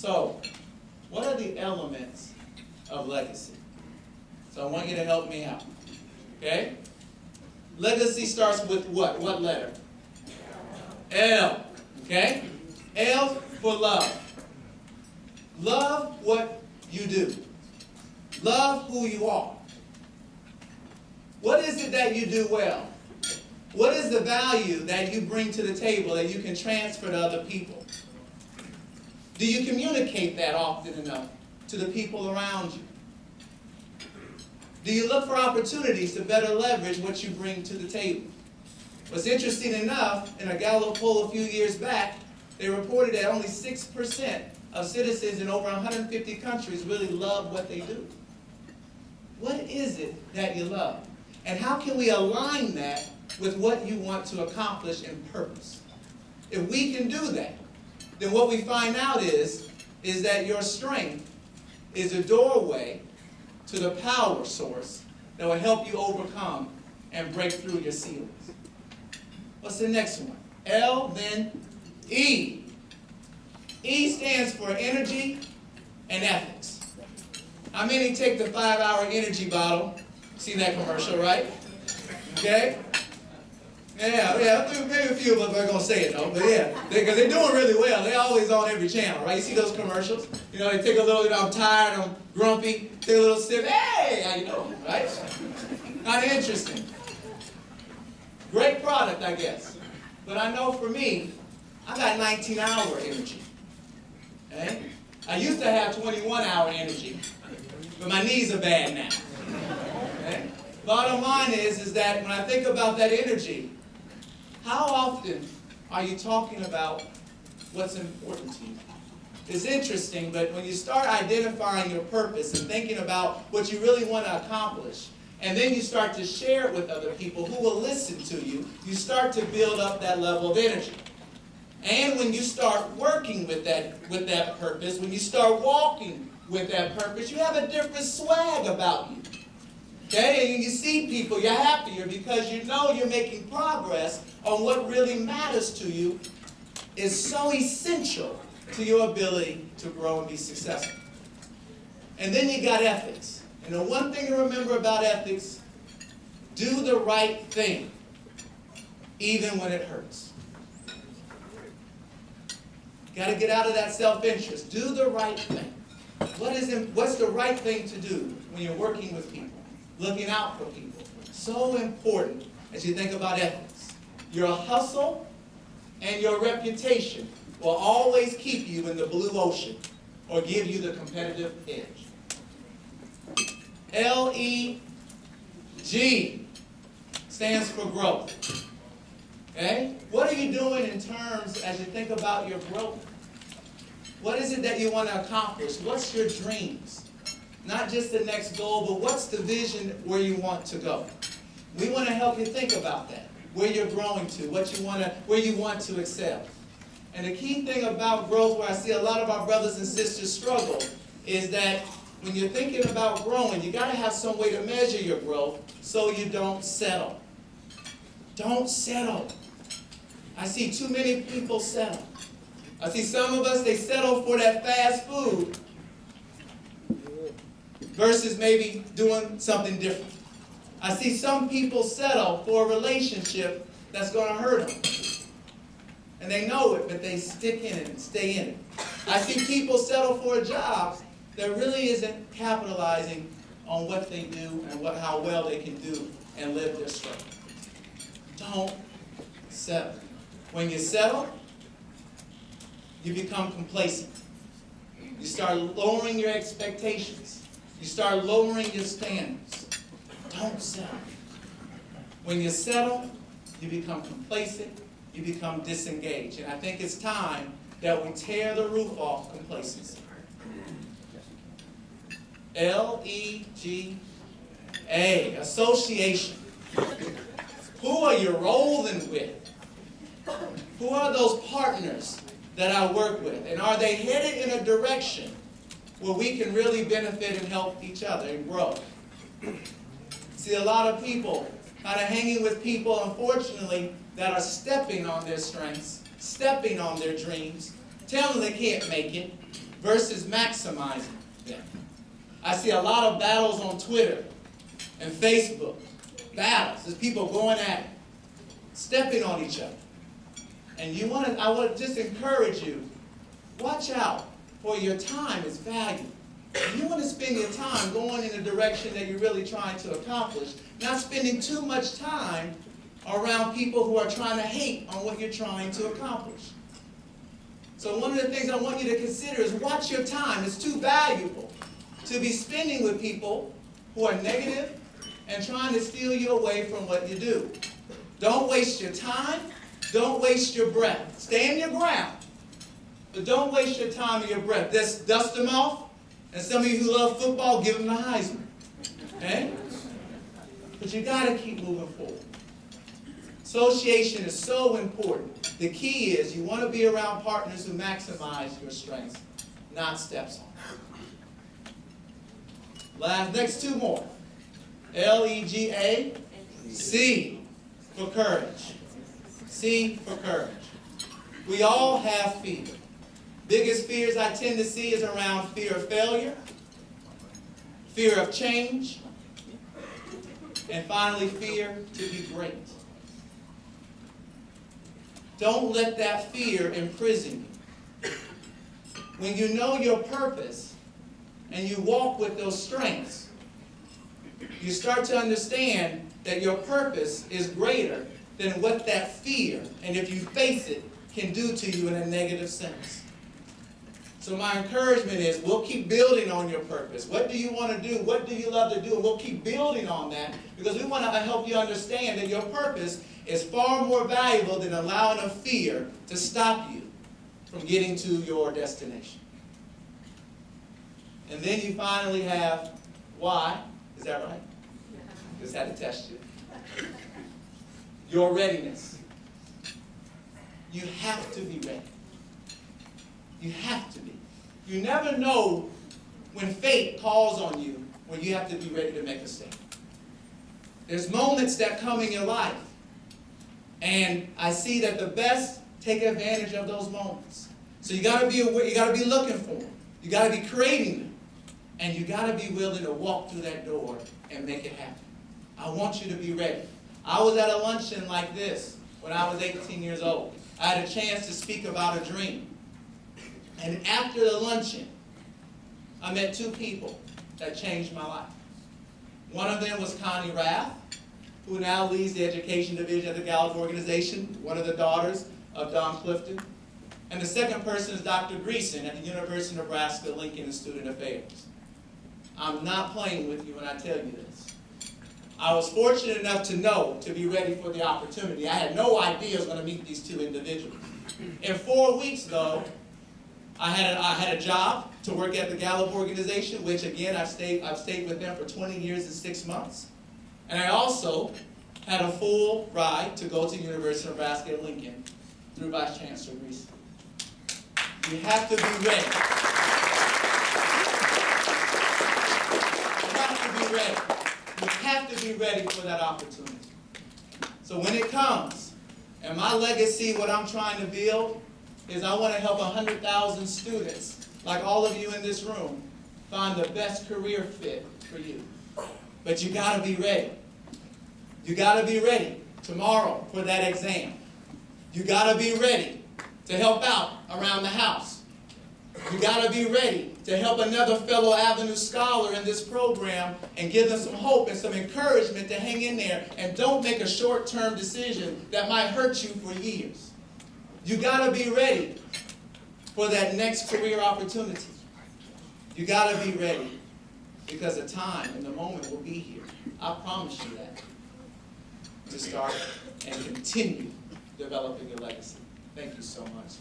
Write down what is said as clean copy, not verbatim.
So, what are the elements of legacy? So I want you to help me out. Okay? Legacy starts with what? What letter? L. Okay? L for love. Love what you do. Love who you are. What is it that you do well? What is the value that you bring to the table that you can transfer to other people? Do you communicate that often enough to the people around you? Do you look for opportunities to better leverage what you bring to the table? What's interesting enough, in a Gallup poll a few years back, they reported that only 6% of citizens in over 150 countries really love what they do. What is it that you love? And how can we align that with what you want to accomplish in purpose? If we can do that, then what we find out is that your strength is a doorway to the power source that will help you overcome and break through your ceilings. What's the next one? L, then E. E stands for energy and ethics. How many take the 5-hour energy bottle? See that commercial, right? Okay? Yeah, maybe a few of us are going to say it though, but yeah, because they're doing really well. They're always on every channel, right? You see those commercials? You know, they take a little, I'm tired, I'm grumpy, take a little sip, hey, how you doing, right? Kind of interesting. Great product, I guess. But I know for me, I got 19-hour energy. Okay? I used to have 21-hour energy, but my knees are bad now. Okay? Bottom line is that when I think about that energy, how often are you talking about what's important to you? It's interesting, but when you start identifying your purpose and thinking about what you really want to accomplish, and then you start to share it with other people who will listen to you, you start to build up that level of energy. And when you start working with that purpose, when you start walking with that purpose, you have a different swag about you. Okay? And you see people, you're happier because you know you're making progress on what really matters to you is so essential to your ability to grow and be successful. And then you got ethics. And the one thing to remember about ethics, do the right thing, even when it hurts. Got to get out of that self-interest. Do the right thing. What's the right thing to do when you're working with people, looking out for people? So important as you think about ethics. Your hustle and your reputation will always keep you in the blue ocean or give you the competitive edge. LEG stands for growth. Okay? What are you doing in terms as you think about your growth? What is it that you want to accomplish? What's your dreams? Not just the next goal, but what's the vision where you want to go? We want to help you think about that. Where you're growing to, where you want to excel. And the key thing about growth, where I see a lot of our brothers and sisters struggle, is that when you're thinking about growing, you got to have some way to measure your growth so you don't settle. Don't settle. I see too many people settle. I see some of us, they settle for that fast food versus maybe doing something different. I see some people settle for a relationship that's going to hurt them. And they know it, but they stick in it and stay in it. I see people settle for a job that really isn't capitalizing on what they do and how well they can do and live their struggle. Don't settle. When you settle, you become complacent. You start lowering your expectations. You start lowering your standards. Don't settle. When you settle, you become complacent. You become disengaged. And I think it's time that we tear the roof off complacency. LEGA, association. Who are you rolling with? Who are those partners that I work with? And are they headed in a direction where we can really benefit and help each other and grow? See, a lot of people kind of hanging with people, unfortunately, that are stepping on their strengths, stepping on their dreams, telling them they can't make it, versus maximizing them. I see a lot of battles on Twitter and Facebook. Battles. There's people going at it, stepping on each other. And I want to just encourage you, watch out, for your time is valuable. You want to spend your time going in the direction that you're really trying to accomplish, not spending too much time around people who are trying to hate on what you're trying to accomplish. So one of the things I want you to consider is watch your time. It's too valuable to be spending with people who are negative and trying to steal you away from what you do. Don't waste your time. Don't waste your breath. Stay in your ground, but don't waste your time and your breath. Just dust them off, and some of you who love football, give them the Heisman. Okay? But you got to keep moving forward. Association is so important. The key is you want to be around partners who maximize your strengths, not steps on. Next two more. Legacy. For courage. C for courage. We all have fear. Biggest fears I tend to see is around fear of failure, fear of change, and finally fear to be great. Don't let that fear imprison you. When you know your purpose and you walk with those strengths, you start to understand that your purpose is greater than what that fear, and if you face it, can do to you in a negative sense. So my encouragement is we'll keep building on your purpose. What do you want to do? What do you love to do? And we'll keep building on that because we want to help you understand that your purpose is far more valuable than allowing a fear to stop you from getting to your destination. And then you finally have why. Is that right? Just had to test you. Your readiness. You have to be ready. You have to be. You never know when fate calls on you when you have to be ready to make a stand. There's moments that come in your life, and I see that the best take advantage of those moments. So you got to be aware, you got to be looking for them. You got to be creating them, and you got to be willing to walk through that door and make it happen. I want you to be ready. I was at a luncheon like this when I was 18 years old. I had a chance to speak about a dream. And after the luncheon, I met two people that changed my life. One of them was Connie Rath, who now leads the education division of the Gallup organization, one of the daughters of Don Clifton. And the second person is Dr. Greason at the University of Nebraska-Lincoln in Student Affairs. I'm not playing with you when I tell you this. I was fortunate enough to be ready for the opportunity. I had no idea I was going to meet these two individuals. In 4 weeks, though, I had a job to work at the Gallup organization, which again I've stayed with them for 20 years and 6 months. And I also had a full ride to go to the University of Nebraska at Lincoln through Vice Chancellor Greason. You have to be ready. You have to be ready. You have to be ready for that opportunity. So when it comes, and my legacy, what I'm trying to build, is I want to help 100,000 students, like all of you in this room, find the best career fit for you. But you got to be ready. You got to be ready tomorrow for that exam. You got to be ready to help out around the house. You got to be ready to help another fellow Avenue scholar in this program and give them some hope and some encouragement to hang in there and don't make a short-term decision that might hurt you for years. You got to be ready for that next career opportunity. You got to be ready because the time and the moment will be here. I promise you that. To start and continue developing your legacy. Thank you so much.